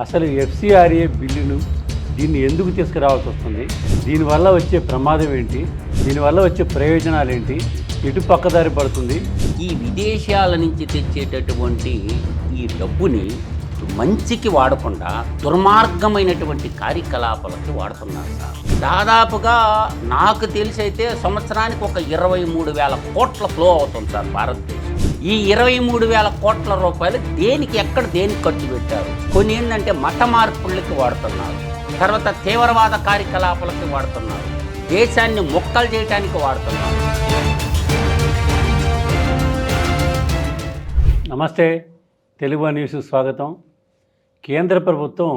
అసలు ఎఫ్సిఆర్ఏ బిల్లును దీన్ని ఎందుకు తీసుకురావాల్సి వస్తుంది, దీనివల్ల వచ్చే ప్రమాదం ఏంటి, దీనివల్ల వచ్చే ప్రయోజనాలు ఏంటి, ఎటు పక్కదారి పడుతుంది? ఈ విదేశాల నుంచి తెచ్చేటటువంటి ఈ డబ్బుని మంచికి వాడకుండా దుర్మార్గమైనటువంటి కార్యకలాపాలకి వాడుతున్నారు సార్. దాదాపుగా నాకు తెలిసి అయితే సంవత్సరానికి ఒక 23,000 కోట్ల ఫ్లో అవుతుంది సార్ భారతదేశం. ఈ 23,000 కోట్ల రూపాయలు దేనికి ఖర్చు పెట్టారు? కొన్ని ఏంటంటే మత మార్పులకి వాడుతున్నారు, తర్వాత తీవ్రవాద కార్యకలాపాలకి వాడుతున్నారు, దేశాన్ని మొక్కలు చేయడానికి వాడుతున్నారు. నమస్తే, తెలుగు న్యూస్ స్వాగతం. కేంద్ర ప్రభుత్వం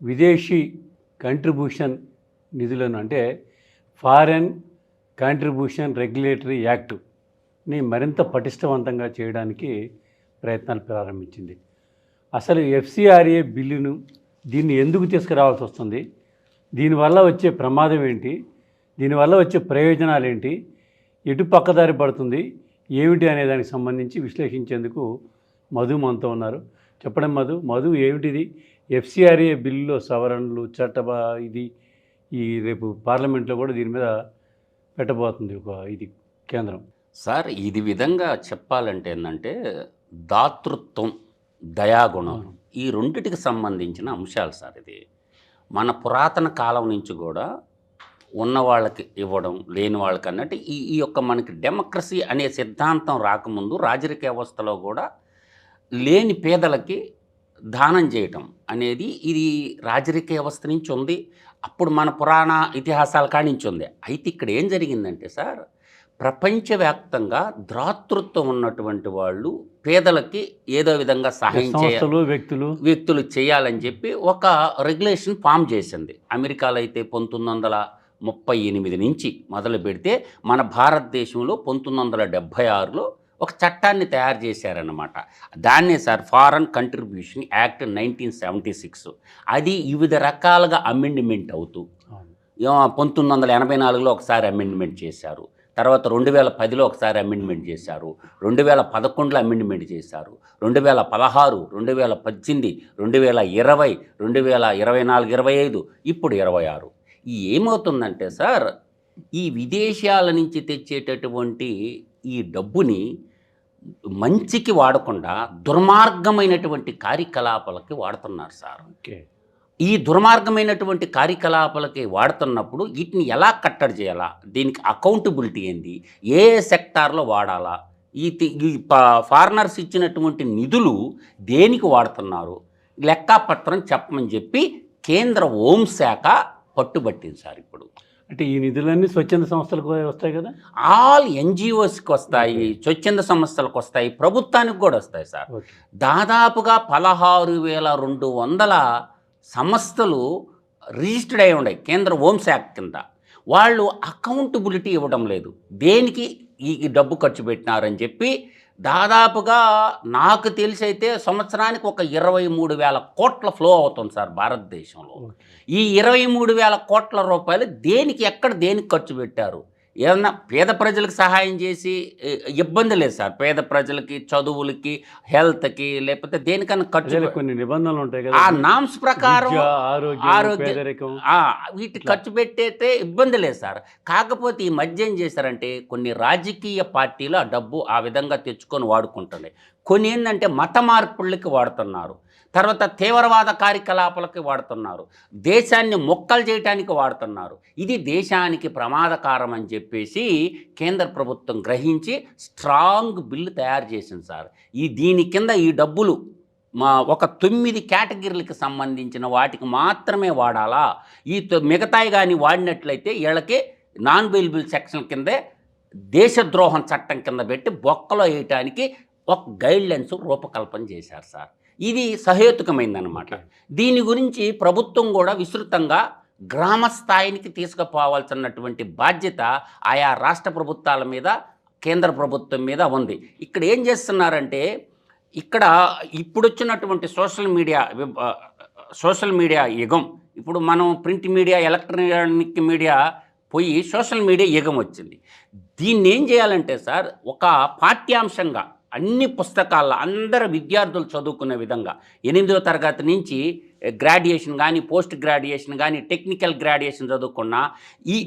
విదేశీ కంట్రిబ్యూషన్ నిధులను అంటే ఫారెన్ కంట్రిబ్యూషన్ రెగ్యులేటరీ యాక్ట్ని మరింత పటిష్టవంతంగా చేయడానికి ప్రయత్నాలు ప్రారంభించింది. అసలు ఎఫ్సిఆర్ఏ బిల్లును దీన్ని ఎందుకు తీసుకురావాల్సి వస్తుంది, దీనివల్ల వచ్చే ప్రమాదం ఏంటి, దీనివల్ల వచ్చే ప్రయోజనాలు ఏంటి, ఎటు పక్కదారి పడుతుంది ఏమిటి అనే దానికి సంబంధించి విశ్లేషించేందుకు మధు మనతో ఉన్నారు. చెప్పడం మధు ఏమిటిది ఎఫ్సిఆర్ఏ బిల్లులో సవరణలు ఇది ఈ రేపు పార్లమెంట్లో కూడా దీని మీద పెట్టబోతుంది ఇది కేంద్రం. సార్ ఇది విధంగా చెప్పాలంటే ఏంటంటే దాతృత్వం, దయాగుణం ఈ రెండిటికి సంబంధించిన అంశాలు సార్. ఇది మన పురాతన కాలం నుంచి కూడా ఉన్న వాళ్ళకి ఇవ్వడం, లేని వాళ్ళకి అన్నట్టు ఈ యొక్క మనకి డెమోక్రసీ అనే సిద్ధాంతం రాకముందు రాజరిక వ్యవస్థలో కూడా లేని పేదలకి దానం చేయటం అనేది ఇది రాజరిక వ్యవస్థ నుంచి ఉంది. అప్పుడు మన పురాణ ఇతిహాసాల కాడి నుంచి ఉంది. అయితే ఇక్కడ ఏం జరిగిందంటే సార్, ప్రపంచవ్యాప్తంగా దాతృత్వం ఉన్నటువంటి వాళ్ళు పేదలకి ఏదో విధంగా సహాయం చేయాలి, వ్యక్తులు చేయాలని చెప్పి ఒక రెగ్యులేషన్ ఫామ్ చేసింది. అమెరికాలో అయితే 1938 నుంచి మొదలు పెడితే మన భారతదేశంలో 1976లో ఒక చట్టాన్ని తయారు చేశారన్నమాట. దాన్నే సార్ ఫారెన్ కంట్రిబ్యూషన్ యాక్ట్ 1976. అది వివిధ రకాలుగా అమెండ్మెంట్ అవుతూ 1984లో ఒకసారి అమెండ్మెంట్ చేశారు, తర్వాత 2010లో ఒకసారి అమెండ్మెంట్ చేశారు, 2011లో అమెండ్మెంట్ చేశారు, 2016, 2018, 2020, 2024, 25, ఇప్పుడు 26. ఏమవుతుందంటే సార్, ఈ విదేశాల నుంచి తెచ్చేటటువంటి ఈ డబ్బుని మంచికి వాడకుండా దుర్మార్గమైనటువంటి కార్యకలాపాలకి వాడుతున్నారు సార్. ఈ దుర్మార్గమైనటువంటి కార్యకలాపాలకి వాడుతున్నప్పుడు వీటిని ఎలా కట్టడి చేయాలా, దీనికి అకౌంటబిలిటీ ఏంది, ఏ సెక్టార్లో వాడాలా, ఈ ఫారినర్స్ ఇచ్చినటువంటి నిధులు దేనికి వాడుతున్నారు, లెక్కాపత్రం చెప్పమని చెప్పి కేంద్ర హోంశాఖ పట్టుబట్టింది సార్. ఇప్పుడు అంటే ఈ నిధులన్నీ స్వచ్ఛంద సంస్థలకు వస్తాయి కదా, ఆల్ ఎన్జిఓస్కి వస్తాయి, స్వచ్ఛంద సంస్థలకు వస్తాయి, ప్రభుత్వానికి కూడా వస్తాయి సార్. దాదాపుగా 16,200 సంస్థలు రిజిస్టర్డ్ అయి ఉన్నాయి కేంద్ర హోంశాఖ కింద. వాళ్ళు అకౌంటబిలిటీ ఇవ్వడం లేదు, దేనికి ఈ డబ్బు ఖర్చు పెట్టినారని చెప్పి. దాదాపుగా నాకు తెలిసి అయితే సంవత్సరానికి ఒక 23,000 కోట్ల ఫ్లో అవుతుంది సార్ భారతదేశంలో. ఈ 23,000 కోట్ల రూపాయలు దేనికి ఖర్చు పెట్టారు? ఏమన్నా పేద ప్రజలకు సహాయం చేసి ఇబ్బంది లేదు సార్. పేద ప్రజలకి చదువులకి, హెల్త్కి, లేకపోతే దేనికన్నా ఖర్చు కొన్ని నిబంధనలు ఉంటాయి కదా, ఆ నామ్స్ ప్రకారం ఆరోగ్యం వీటి ఖర్చు పెట్టేస్తే ఇబ్బంది లేదు సార్. కాకపోతే ఈ మధ్య ఏం చేశారంటే కొన్ని రాజకీయ పార్టీలు ఆ డబ్బు ఆ విధంగా తెచ్చుకొని వాడుకుంటున్నాయి. కొన్ని ఏంటంటే మత మార్పులకి వాడుతున్నారు, తర్వాత తీవ్రవాద కార్యకలాపాలకి వాడుతున్నారు, దేశాన్ని మొక్కలు చేయడానికి వాడుతున్నారు. ఇది దేశానికి ప్రమాదకారం అని చెప్పేసి కేంద్ర ప్రభుత్వం గ్రహించి స్ట్రాంగ్ బిల్లు తయారు చేసింది సార్. దీని కింద ఈ డబ్బులు ఒక 9 కేటగిరీలకు సంబంధించిన వాటికి మాత్రమే వాడాలా. మిగతాయి కానీ వాడినట్లయితే వీళ్ళకి నాన్ బెయిలబుల్ సెక్షన్ కిందే దేశద్రోహం చట్టం కింద పెట్టి బొక్కలో వేయటానికి ఒక గైడ్లైన్స్ రూపకల్పన చేశారు సార్. ఇది సహేతుకమైందన్నమాట. దీని గురించి ప్రభుత్వం కూడా విస్తృతంగా గ్రామ స్థాయికి తీసుకుపోవాల్సినటువంటి బాధ్యత ఆయా రాష్ట్ర ప్రభుత్వాల మీద, కేంద్ర ప్రభుత్వం మీద ఉంది. ఇక్కడ ఏం చేస్తున్నారంటే, ఇక్కడ ఇప్పుడు వచ్చినటువంటి సోషల్ మీడియా యుగం, ఇప్పుడు మనం ప్రింట్ మీడియా, ఎలక్ట్రానిక్ మీడియా పోయి సోషల్ మీడియా యుగం వచ్చింది. దీన్ని ఏం చేయాలంటే సార్, ఒక పాఠ్యాంశంగా అన్ని పుస్తకాల్లో అందరు విద్యార్థులు చదువుకునే విధంగా 8వ తరగతి నుంచి గ్రాడ్యుయేషన్ కానీ పోస్ట్ గ్రాడ్యుయేషన్ కానీ టెక్నికల్ గ్రాడ్యుయేషన్ చదువుకున్నా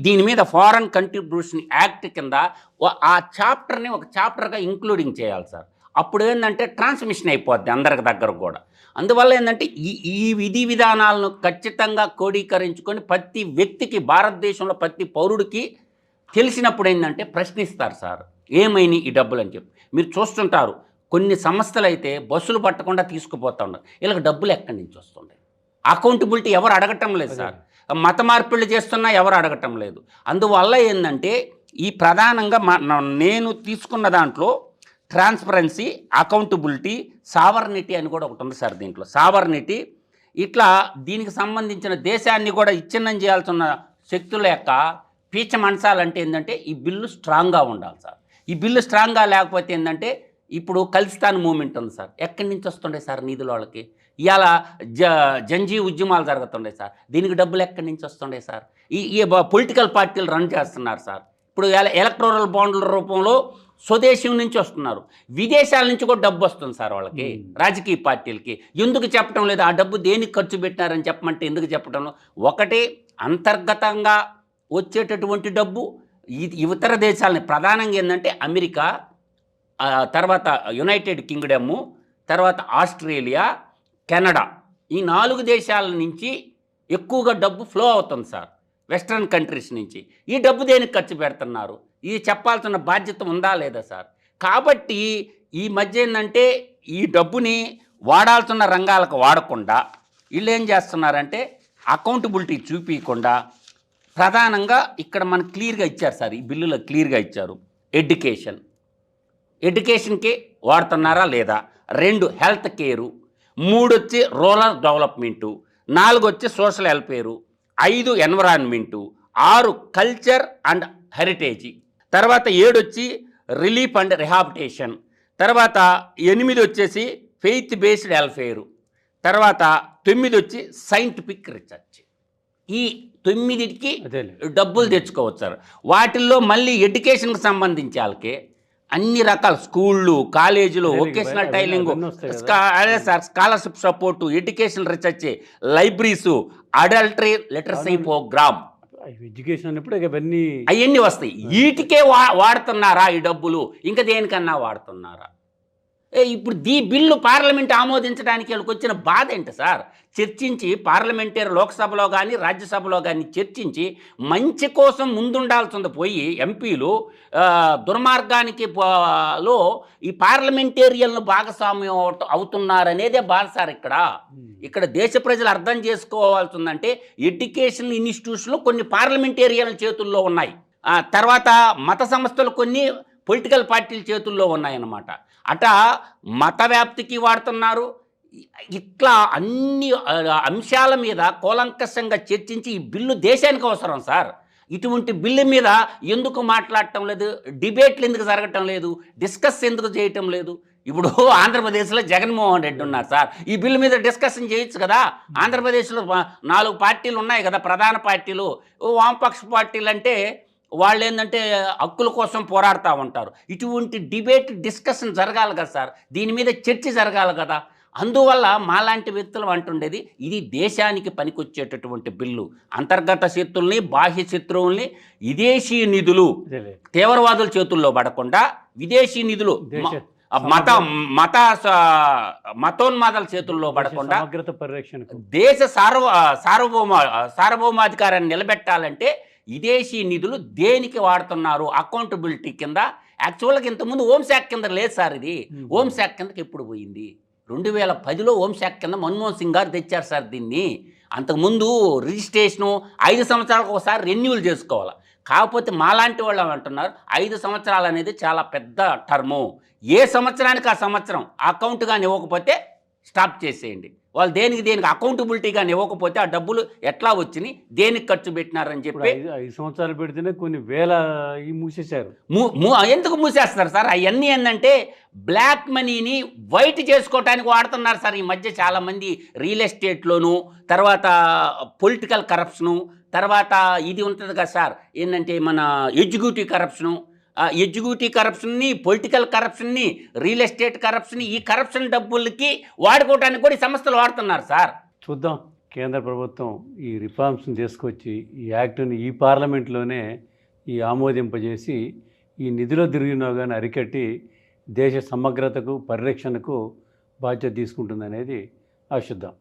దీని మీద ఫారెన్ కంట్రిబ్యూషన్ యాక్ట్ కింద ఆ చాప్టర్ని ఒక చాప్టర్గా ఇంక్లూడింగ్ చేయాలి సార్. అప్పుడు ఏంటంటే ట్రాన్స్మిషన్ అయిపోద్ది అందరికి దగ్గర కూడా. అందువల్ల ఏంటంటే ఈ విధి విధానాలను ఖచ్చితంగా క్రోడీకరించుకొని ప్రతి వ్యక్తికి, భారతదేశంలో ప్రతి పౌరుడికి తెలిసినప్పుడు ఏంటంటే ప్రశ్నిస్తారు సార్, ఏమైనా ఈ డబ్బులు అని చెప్పి. మీరు చూస్తుంటారు కొన్ని సంస్థలు అయితే బస్సులు పట్టకుండా తీసుకుపోతా ఉన్నారు. వీళ్ళకి డబ్బులు ఎక్కడి నుంచి వస్తుంటాయి? అకౌంటబిలిటీ ఎవరు అడగటం లేదు సార్. మత మార్పిళ్ళు చేస్తున్నా ఎవరు అడగటం లేదు. అందువల్ల ఏంటంటే ఈ ప్రధానంగా నేను తీసుకున్న దాంట్లో ట్రాన్స్పరెన్సీ, అకౌంటబిలిటీ, సావర్నిటీ అని కూడా ఒకటి ఉంది సార్. దీంట్లో సావర్నిటీ ఇట్లా దీనికి సంబంధించిన దేశాన్ని కూడా ఇచ్ఛిన్నం చేయాల్సిన శక్తుల యొక్క పీచ మనసాలంటే ఏంటంటే ఈ బిల్లు స్ట్రాంగ్గా ఉండాలి సార్. ఈ బిల్లు స్ట్రాంగ్గా లేకపోతే ఏంటంటే ఇప్పుడు ఖలిస్తాన్ మూమెంట్ ఉంది సార్. ఎక్కడి నుంచి వస్తుండే సార్ నిధులు వాళ్ళకి? ఇవాళ జంజీ ఉద్యమాలు జరుగుతుండే సార్. దీనికి డబ్బులు ఎక్కడి నుంచి వస్తుండే సార్? ఈ పొలిటికల్ పార్టీలు రన్ చేస్తున్నారు సార్. ఇప్పుడు ఎలక్టోరల్ బాండ్ల రూపంలో స్వదేశం నుంచి వస్తున్నారు, విదేశాల నుంచి కూడా డబ్బు వస్తుంది సార్ వాళ్ళకి, రాజకీయ పార్టీలకి. ఎందుకు చెప్పడం లేదు? ఆ డబ్బు దేనికి ఖర్చు పెట్టినారని చెప్పమంటే ఎందుకు చెప్పడం? ఒకటి అంతర్గతంగా వచ్చేటటువంటి డబ్బు ఇతర దేశాలని, ప్రధానంగా ఏంటంటే అమెరికా, తర్వాత యునైటెడ్ కింగ్డమ్, తర్వాత ఆస్ట్రేలియా, కెనడా, ఈ 4 దేశాల నుంచి ఎక్కువగా డబ్బు ఫ్లో అవుతుంది సార్, వెస్ట్రన్ కంట్రీస్ నుంచి. ఈ డబ్బు దేనికి ఖర్చు పెడుతున్నారు? ఇది చెప్పాల్సిన బాధ్యత ఉందా లేదా సార్? కాబట్టి ఈ మధ్య ఏంటంటే ఈ డబ్బుని వాడాల్సిన రంగాలకు వాడకుండా వీళ్ళు ఏం చేస్తున్నారంటే అకౌంటబిలిటీ చూపించకుండా ప్రధానంగా ఇక్కడ మనకు క్లియర్గా ఇచ్చారు సార్, ఈ బిల్లులో క్లియర్గా ఇచ్చారు. ఎడ్యుకేషన్కి వాడుతున్నారా లేదా, 2 హెల్త్ కేరు, 3 వచ్చి రూరల్ డెవలప్మెంటు, 4 వచ్చి social welfare, 5 environment, 6 culture and heritage, తర్వాత 7 వచ్చి రిలీఫ్ అండ్ రిహాబిటేషన్, తర్వాత 8 వచ్చేసి ఫెయిత్ బేస్డ్ వెల్ఫేరు, తర్వాత 9 వచ్చి సైంటిఫిక్ రీసెర్చ్. ఈ 9కి డబ్బులు తెచ్చుకోవచ్చు సార్. వాటిల్లో మళ్ళీ ఎడ్యుకేషన్కి సంబంధించి వాళ్ళకి అన్ని రకాల స్కూళ్ళు, కాలేజీలు, వొకేషనల్ టైలింగ్, అదే sir scholarship support, education research, libraries, adultery literacy program, education అన్నప్పుడు అవన్నీ వస్తాయి. వీటికే వాడుతున్నారా ఈ డబ్బులు? ఇంకా దేనికన్నా వాడుతున్నారా? ఇప్పుడు బిల్లు పార్లమెంట్ ఆమోదించడానికి వాళ్ళకి వచ్చిన బాధ ఏంటి సార్? చర్చించి పార్లమెంటరీ లోక్సభలో కానీ రాజ్యసభలో కానీ చర్చించి మంచి కోసం ముందుండాల్సింది పోయి ఎంపీలు దుర్మార్గానికి లో ఈ పార్లమెంటేరియన్లు భాగస్వామ్యం అవుతున్నారనేదే బాధ సార్. ఇక్కడ దేశ ప్రజలు అర్థం చేసుకోవాల్సిందంటే ఎడ్యుకేషన్ ఇన్స్టిట్యూషన్లు కొన్ని పార్లమెంటేరియన్ల చేతుల్లో ఉన్నాయి, తర్వాత మత సంస్థలు కొన్ని పొలిటికల్ పార్టీల చేతుల్లో ఉన్నాయన్నమాట. మత వ్యాప్తికి వాడుతున్నారు. ఇట్లా అన్ని అంశాల మీద కూలంకషంగా చర్చించి ఈ బిల్లు దేశానికి అవసరం సార్. ఇటువంటి బిల్లు మీద ఎందుకు మాట్లాడటం లేదు? డిబేట్లు ఎందుకు జరగటం లేదు? డిస్కస్ ఎందుకు చేయటం లేదు? ఇప్పుడు ఆంధ్రప్రదేశ్లో జగన్మోహన్ రెడ్డి ఉన్నారు సార్, ఈ బిల్లు మీద డిస్కషన్ చేయొచ్చు కదా. ఆంధ్రప్రదేశ్లో 4 పార్టీలు ఉన్నాయి కదా, ప్రధాన పార్టీలు. వామపక్ష పార్టీలు అంటే వాళ్ళు ఏంటంటే హక్కుల కోసం పోరాడుతూ ఉంటారు. ఇటువంటి డిబేట్ డిస్కషన్ జరగాలి కదా సార్, దీని మీద చర్చ జరగాలి కదా. అందువల్ల మాలాంటి వ్యక్తులు అంటుండేది ఇది దేశానికి పనికొచ్చేటటువంటి బిల్లు. అంతర్గత శత్రువుల్ని, బాహ్య శత్రువుల్ని, విదేశీ నిధులు తీవ్రవాదుల చేతుల్లో పడకుండా విదేశీ నిధులు మతోన్మాదాల చేతుల్లో పడకుండా దేశ సార్వభౌమాధికారాన్ని నిలబెట్టాలంటే విదేశీ నిధులు దేనికి వాడుతున్నారు అకౌంటబిలిటీ కింద. యాక్చువల్గా ఇంతకుముందు హోంశాఖ కింద లేదు సార్, ఇది హోంశాఖ కిందకి ఎప్పుడు పోయింది? 2010లో హోంశాఖ కింద మన్మోహన్ సింగ్ గారు తెచ్చారు సార్ దీన్ని. అంతకుముందు రిజిస్ట్రేషను 5 సంవత్సరాలకు ఒకసారి రెన్యూవల్ చేసుకోవాలి. కాకపోతే మాలాంటి వాళ్ళు అంటున్నారు 5 సంవత్సరాలు అనేది చాలా పెద్ద టర్ము, ఏ సంవత్సరానికి ఆ సంవత్సరం అకౌంట్గా ఇవ్వకపోతే స్టాప్ చేసేయండి. వాళ్ళు దేనికి అకౌంటబిలిటీగా ఇవ్వకపోతే ఆ డబ్బులు ఎట్లా వచ్చినాయి, దేనికి ఖర్చు పెట్టినారని చెప్పి 5 సంవత్సరాలు పెడితేనే కొన్ని వేల మూసేశారు. ఎందుకు మూసేస్తారు సార్? అవన్నీ ఏంటంటే బ్లాక్ మనీని వైట్ చేసుకోవడానికి వాడుతున్నారు సార్. ఈ మధ్య చాలామంది రియల్ ఎస్టేట్లోను, తర్వాత పొలిటికల్ కరప్షను, తర్వాత ఇది ఉంటుంది కదా సార్ ఏంటంటే మన ఎగ్జిక్యూటివ్ కరప్షన్ని, పొలిటికల్ కరప్షన్ని, రియల్ ఎస్టేట్ కరప్షన్, ఈ కరప్షన్ డబ్బులకి వాడుకోవడానికి కూడా ఈ సంస్థలు వాడుతున్నారు సార్. చూద్దాం. కేంద్ర ప్రభుత్వం ఈ రిఫార్మ్స్ని తీసుకొచ్చి ఈ యాక్ట్ని ఈ పార్లమెంట్లోనే ఈ ఆమోదింపజేసి ఈ నిధుల దుర్వినియోగాన్ని అరికట్టి దేశ సమగ్రతకు పరిరక్షణకు బాధ్యత తీసుకుంటుందనేది ఆశిద్దాం.